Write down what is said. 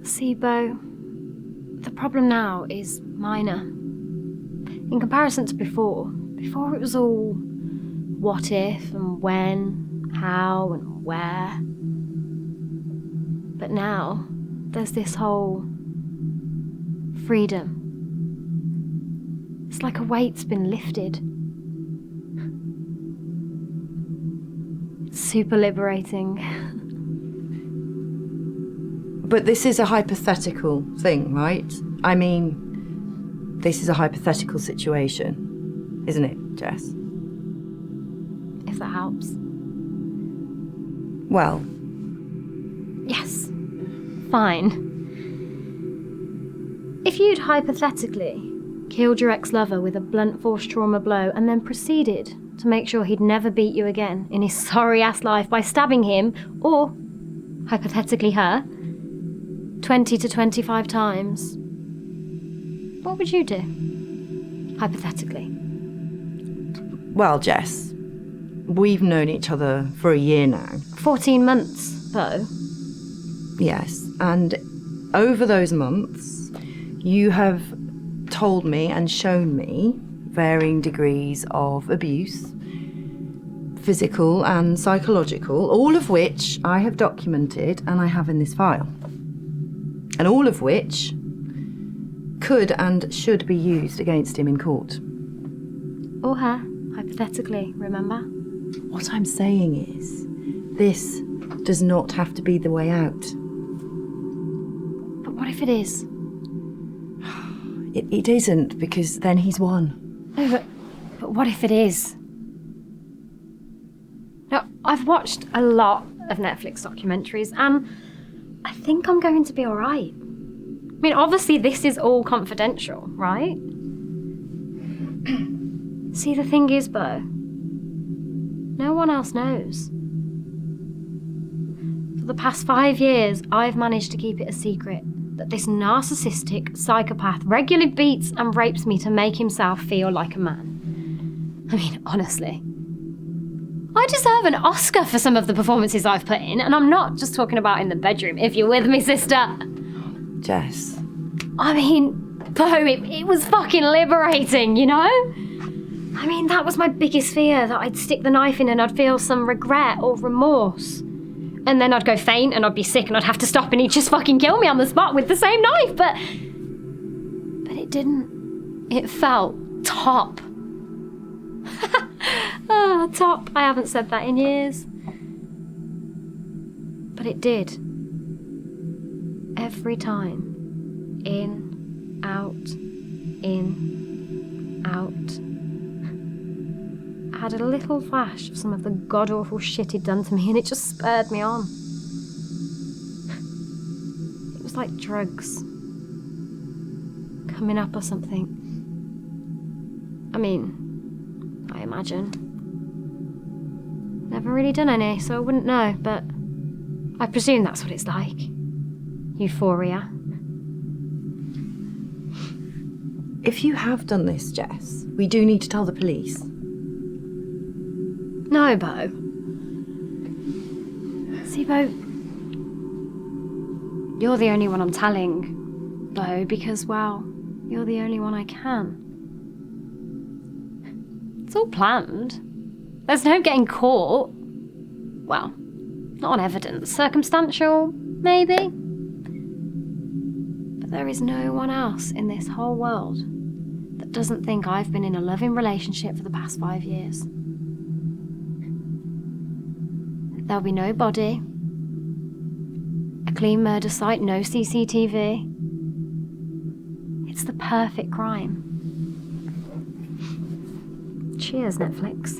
See, Bo, the problem now is minor. In comparison to before it was all what if and when, how and where. But now, there's this whole freedom. It's like a weight's been lifted. It's super liberating. But this is a hypothetical thing, right? I mean, this is a hypothetical situation, isn't it, Jess? If that helps. Well, yes. Fine. If you'd hypothetically killed your ex-lover with a blunt force trauma blow and then proceeded to make sure he'd never beat you again in his sorry-ass life by stabbing him, or, hypothetically her, 20 to 25 times, what would you do? Hypothetically. well, Jess, we've known each other for a year now. 14 months, Bo. Yes, and over those months, you have told me and shown me varying degrees of abuse, physical and psychological, all of which I have documented and I have in this file. And all of which could and should be used against him in court. Or her, hypothetically, remember? What I'm saying is, this does not have to be the way out. But what if it is? It isn't, because then he's won. No, but what if it is? Now, I've watched a lot of Netflix documentaries, and I think I'm going to be all right. I mean, obviously this is all confidential, right? See, the thing is, Bo, no one else knows. For the past 5 years, I've managed to keep it a secret that this narcissistic psychopath regularly beats and rapes me to make himself feel like a man. I mean, honestly, I deserve an Oscar for some of the performances I've put in, and I'm not just talking about in the bedroom, if you're with me, sister. Jess. I mean, Bo, it was fucking liberating, you know? I mean, that was my biggest fear, that I'd stick the knife in and I'd feel some regret or remorse. And then I'd go faint and I'd be sick and I'd have to stop and he'd just fucking kill me on the spot with the same knife, but it didn't. It felt top. Ah, top. I haven't said that in years. But it did. Every time. In, out, in, out. I had a little flash of some of the god-awful shit he'd done to me, and it just spurred me on. It was like drugs. Coming up or something. I mean, I imagine. Never really done any, so I wouldn't know, but I presume that's what it's like. Euphoria. If you have done this, Jess, we do need to tell the police. No, Bo. See, Bo, you're the only one I'm telling, Bo, because, well, you're the only one I can. It's all planned. There's no getting caught. Well, not on evidence. Circumstantial, maybe. But there is no one else in this whole world that doesn't think I've been in a loving relationship for the past 5 years. There'll be no body, a clean murder site, no CCTV. It's the perfect crime. Cheers, Netflix.